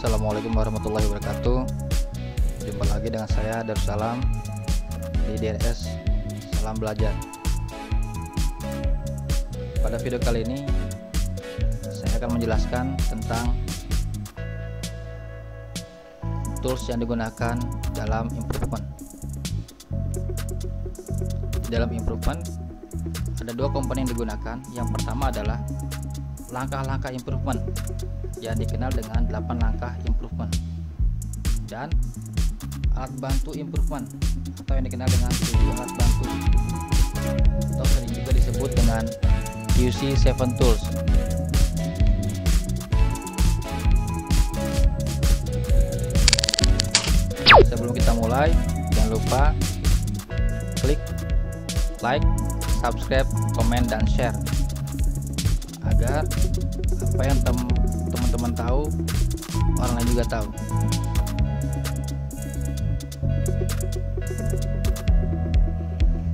Assalamualaikum warahmatullahi wabarakatuh. Jumpa lagi dengan saya Darussalam di DRS Salam Belajar. Pada video kali ini saya akan menjelaskan tentang tools yang digunakan dalam improvement. Di dalam improvement ada dua komponen yang digunakan. Yang pertama adalah langkah-langkah improvement yang dikenal dengan 8 langkah improvement, dan alat bantu improvement atau yang dikenal dengan 7 alat bantu atau sering juga disebut dengan QC7 tools. Sebelum kita mulai, jangan lupa klik like, subscribe, komen, dan share agar apa yang teman-teman tahu orang lain juga tahu.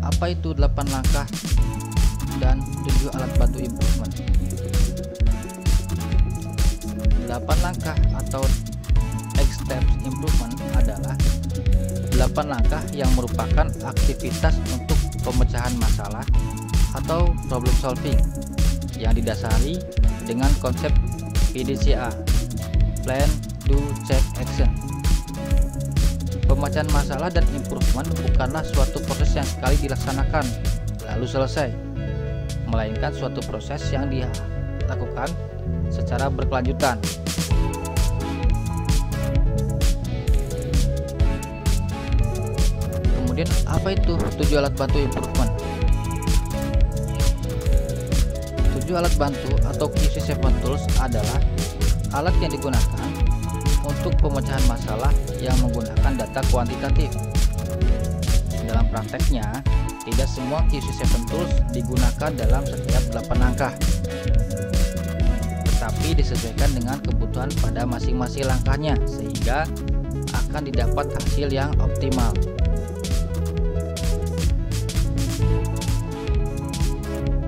Apa itu 8 langkah dan 7 alat bantu improvement? 8 langkah atau 8 steps improvement adalah 8 langkah yang merupakan aktivitas untuk pemecahan masalah atau problem solving yang didasari dengan konsep PDCA, Plan, Do, Check, Action. Pemecahan masalah dan improvement bukanlah suatu proses yang sekali dilaksanakan lalu selesai, melainkan suatu proses yang dilakukan secara berkelanjutan. Kemudian apa itu 7 alat bantu improvement? 7 alat bantu atau QC7 tools adalah alat yang digunakan untuk pemecahan masalah yang menggunakan data kuantitatif. Dalam prakteknya, tidak semua QC7 tools digunakan dalam setiap 8 langkah, tetapi disesuaikan dengan kebutuhan pada masing-masing langkahnya sehingga akan didapat hasil yang optimal.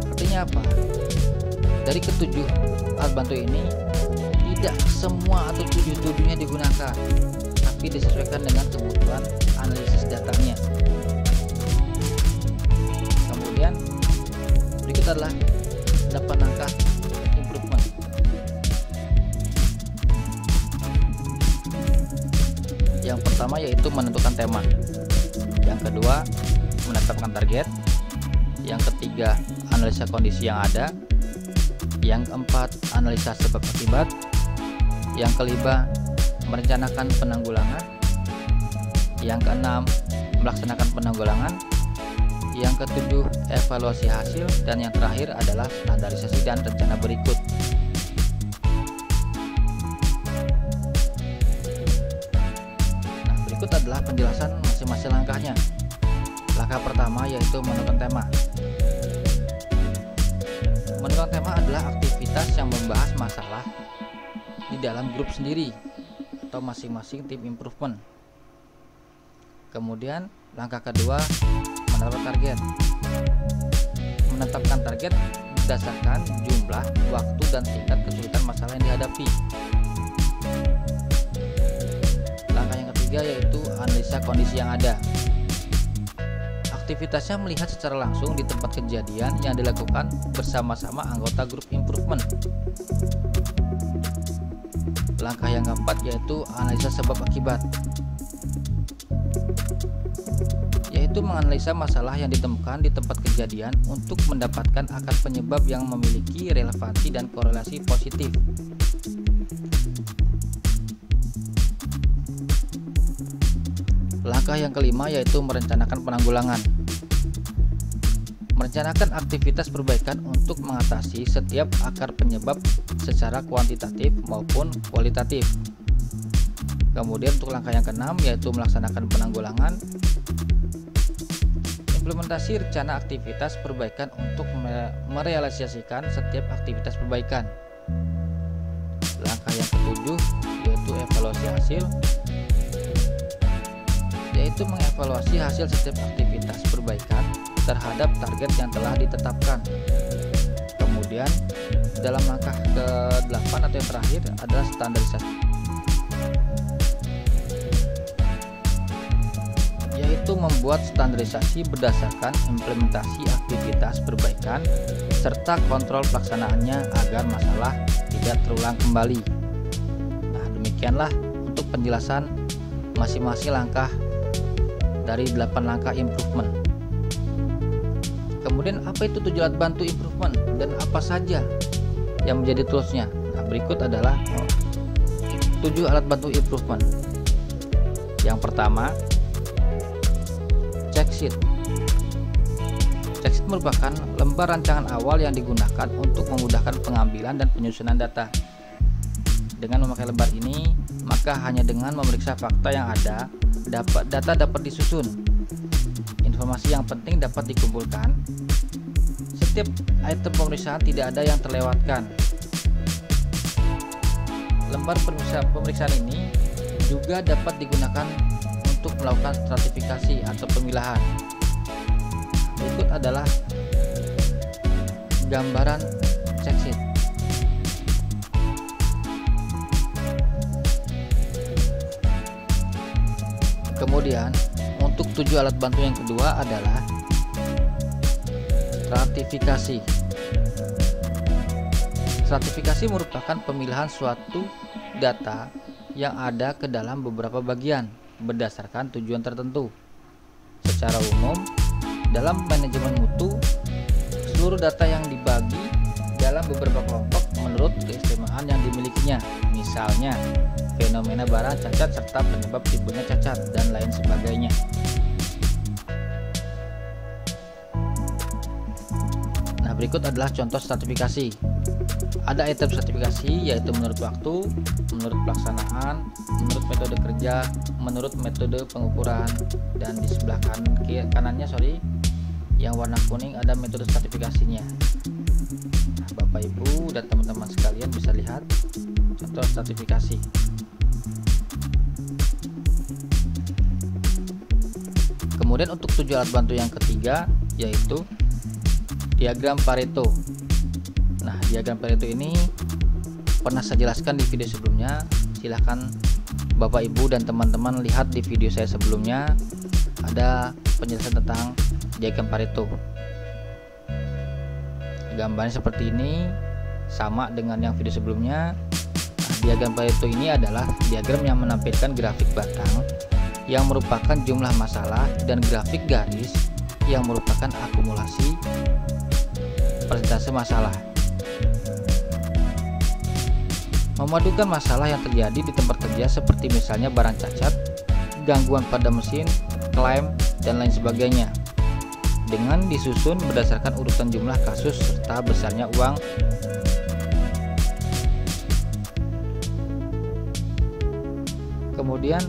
Artinya apa? Dari ketujuh alat bantu ini, tidak semua atau 7-7-nya digunakan, tapi disesuaikan dengan kebutuhan analisis datanya. Kemudian berikut adalah 8 langkah improvement. Yang pertama yaitu menentukan tema. Yang kedua, menetapkan target. Yang ketiga, analisa kondisi yang ada. Yang keempat, analisa sebab akibat. Yang kelima, merencanakan penanggulangan. Yang keenam, melaksanakan penanggulangan. Yang ketujuh, evaluasi hasil. Dan yang terakhir adalah standarisasi dan rencana berikut. Nah, berikut adalah penjelasan masing-masing langkahnya. Langkah pertama yaitu menentukan tema. Menentukan tema adalah aktivitas yang membahas masalah di dalam grup sendiri atau masing-masing tim improvement. Kemudian langkah kedua, menentukan target. Menetapkan target berdasarkan jumlah, waktu, dan tingkat kesulitan masalah yang dihadapi. Langkah yang ketiga yaitu analisa kondisi yang ada. Aktivitasnya melihat secara langsung di tempat kejadian yang dilakukan bersama-sama anggota grup improvement. Langkah yang keempat yaitu analisa sebab akibat, yaitu menganalisa masalah yang ditemukan di tempat kejadian untuk mendapatkan akar penyebab yang memiliki relevansi dan korelasi positif. Langkah yang kelima yaitu merencanakan penanggulangan. Merencanakan aktivitas perbaikan untuk mengatasi setiap akar penyebab secara kuantitatif maupun kualitatif. Kemudian untuk langkah yang keenam yaitu melaksanakan penanggulangan. Implementasi rencana aktivitas perbaikan untuk merealisasikan setiap aktivitas perbaikan. Langkah yang ketujuh yaitu evaluasi hasil, yaitu mengevaluasi hasil setiap aktivitas perbaikan terhadap target yang telah ditetapkan. Kemudian dalam langkah ke-8 atau yang terakhir adalah standarisasi. yaitu membuat standarisasi berdasarkan implementasi aktivitas perbaikan serta kontrol pelaksanaannya agar masalah tidak terulang kembali. Nah, demikianlah untuk penjelasan masing-masing langkah dari 8 langkah improvement. Kemudian apa itu 7 alat bantu improvement dan apa saja yang menjadi toolsnya? Nah, berikut adalah 7 alat bantu improvement. Yang pertama, check sheet. Check sheet merupakan lembar rancangan awal yang digunakan untuk memudahkan pengambilan dan penyusunan data. Dengan memakai lembar ini, maka hanya dengan memeriksa fakta yang ada, data dapat disusun. Informasi yang penting dapat dikumpulkan. Setiap item pemeriksaan tidak ada yang terlewatkan. Lembar pemeriksaan ini juga dapat digunakan untuk melakukan stratifikasi atau pemilahan. Berikut adalah gambaran check sheet. Kemudian untuk 7 alat bantu yang kedua adalah stratifikasi. Stratifikasi merupakan pemilahan suatu data yang ada ke dalam beberapa bagian berdasarkan tujuan tertentu. Secara umum, dalam manajemen mutu, seluruh data yang dibagi dalam beberapa kelompok menurut keistimewaan yang dimilikinya, misalnya fenomena barang cacat serta penyebab timbulnya cacat dan lain sebagainya. Nah, berikut adalah contoh stratifikasi. Ada item stratifikasi yaitu menurut waktu, menurut pelaksanaan, menurut metode kerja, menurut metode pengukuran, dan di sebelah kanannya yang warna kuning ada metode stratifikasinya. Nah, Bapak Ibu dan teman-teman sekalian bisa lihat contoh stratifikasi. Kemudian untuk 7 alat bantu yang ketiga yaitu diagram Pareto. Nah, diagram Pareto ini pernah saya jelaskan di video sebelumnya. Silahkan Bapak Ibu dan teman-teman lihat di video saya sebelumnya, ada penjelasan tentang diagram Pareto. Gambarnya seperti ini, sama dengan yang video sebelumnya. Nah, diagram Pareto ini adalah diagram yang menampilkan grafik batang yang merupakan jumlah masalah dan grafik garis yang merupakan akumulasi persentase masalah. Memadukan masalah yang terjadi di tempat kerja seperti misalnya barang cacat, gangguan pada mesin, klaim, dan lain sebagainya, dengan disusun berdasarkan urutan jumlah kasus serta besarnya uang. Kemudian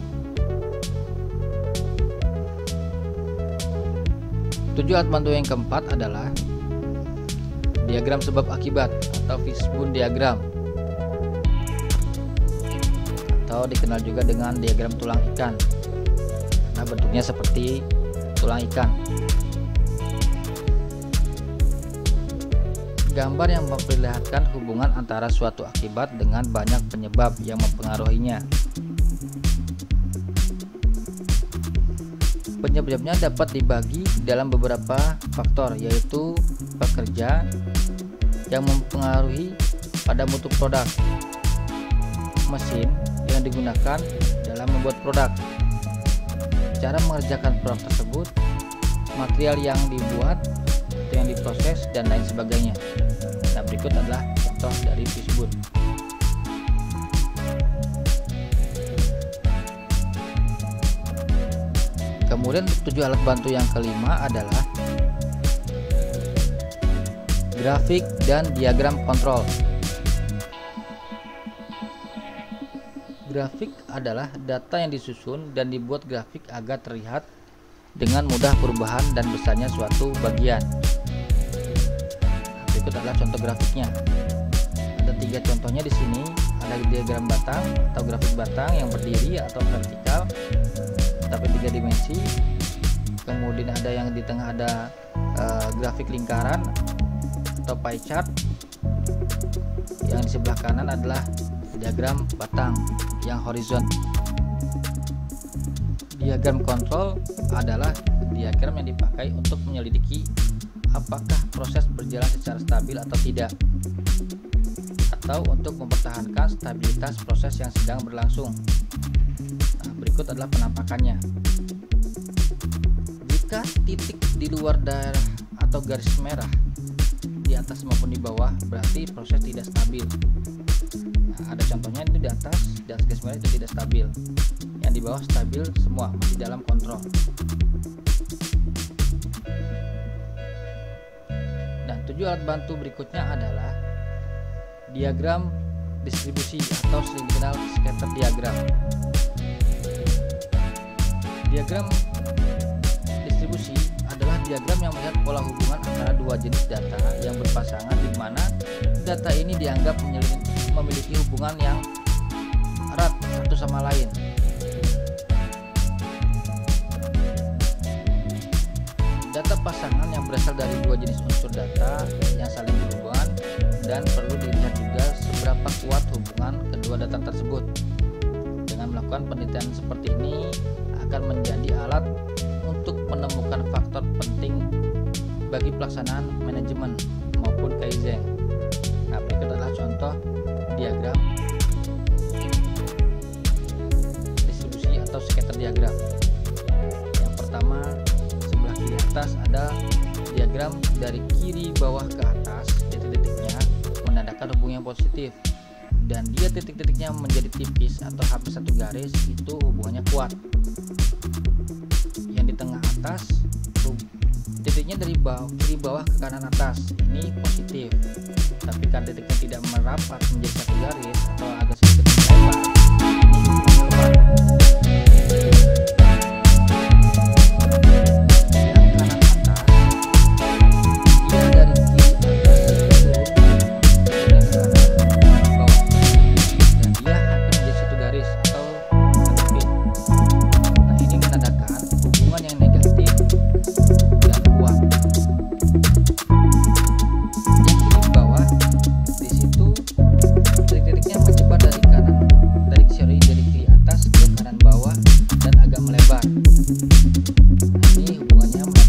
7 alat bantu yang keempat adalah diagram sebab akibat atau fishbone diagram, atau dikenal juga dengan diagram tulang ikan. Nah, bentuknya seperti tulang ikan. Gambar yang memperlihatkan hubungan antara suatu akibat dengan banyak penyebab yang mempengaruhinya. Penyebabnya dapat dibagi dalam beberapa faktor, yaitu pekerja yang mempengaruhi pada mutu produk, mesin yang digunakan dalam membuat produk, cara mengerjakan produk tersebut, material yang dibuat, yang diproses, dan lain sebagainya. Nah, berikut adalah contoh dari fishbone. Kemudian 7 alat bantu yang kelima adalah grafik dan diagram kontrol. Grafik adalah data yang disusun dan dibuat grafik agar terlihat dengan mudah perubahan dan besarnya suatu bagian. Berikut adalah contoh grafiknya. Ada 3 contohnya di sini. Ada diagram batang atau grafik batang yang berdiri atau vertikal, tapi 3 dimensi. Kemudian ada yang di tengah ada grafik lingkaran atau pie chart. Yang di sebelah kanan adalah diagram batang yang horizon. Diagram kontrol adalah diagram yang dipakai untuk menyelidiki apakah proses berjalan secara stabil atau tidak, atau untuk mempertahankan stabilitas proses yang sedang berlangsung. Nah, berikut adalah penampakannya. Jika titik di luar daerah atau garis merah di atas maupun di bawah, berarti proses tidak stabil. Nah, ada contohnya, itu di atas garis merah itu tidak stabil, yang di bawah stabil semua, masih dalam kontrol. Dan 7 alat bantu berikutnya adalah diagram distribusi atau sering dikenal scatter diagram. Diagram distribusi adalah diagram yang melihat pola hubungan antara dua jenis data yang berpasangan, di mana data ini dianggap memiliki hubungan yang erat satu sama lain. Data pasangan yang berasal dari dua jenis unsur data yang saling berhubungan, dan perlu dilihat juga seberapa kuat hubungan kedua data tersebut. Dengan melakukan penelitian seperti ini akan menjadi alat untuk menemukan faktor penting bagi pelaksanaan manajemen maupun kaizen. Nah, berikut adalah contoh diagram distribusi atau scatter diagram. Yang pertama, sebelah kiri atas ada diagram dari kiri bawah ke atas, titik-titiknya menandakan hubungan yang positif, dan dia titik-titiknya menjadi tipis atau hampir satu garis, itu hubungannya kuat. Yang di tengah atas, titiknya dari kiri bawah ke kanan atas, ini positif, tapi karena titiknya tidak merapat menjadi satu garis atau agak sedikit melebar, ini hubungannya lemah.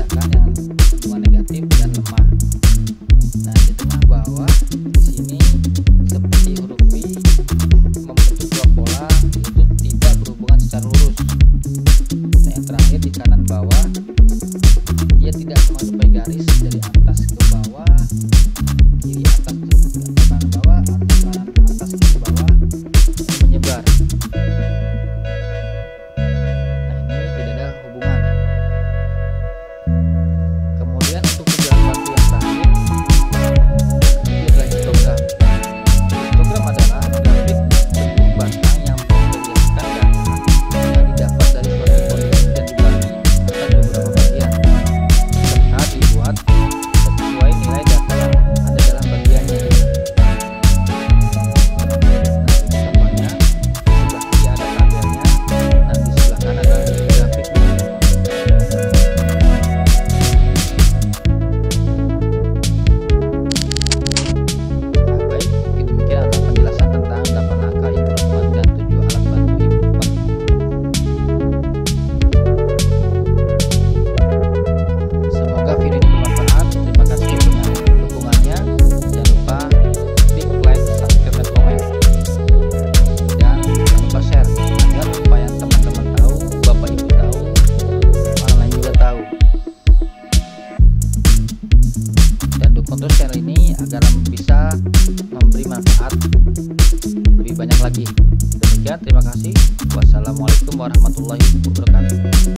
Untuk channel ini agar bisa memberi manfaat lebih banyak lagi. Demikian, terima kasih. Wassalamualaikum warahmatullahi wabarakatuh.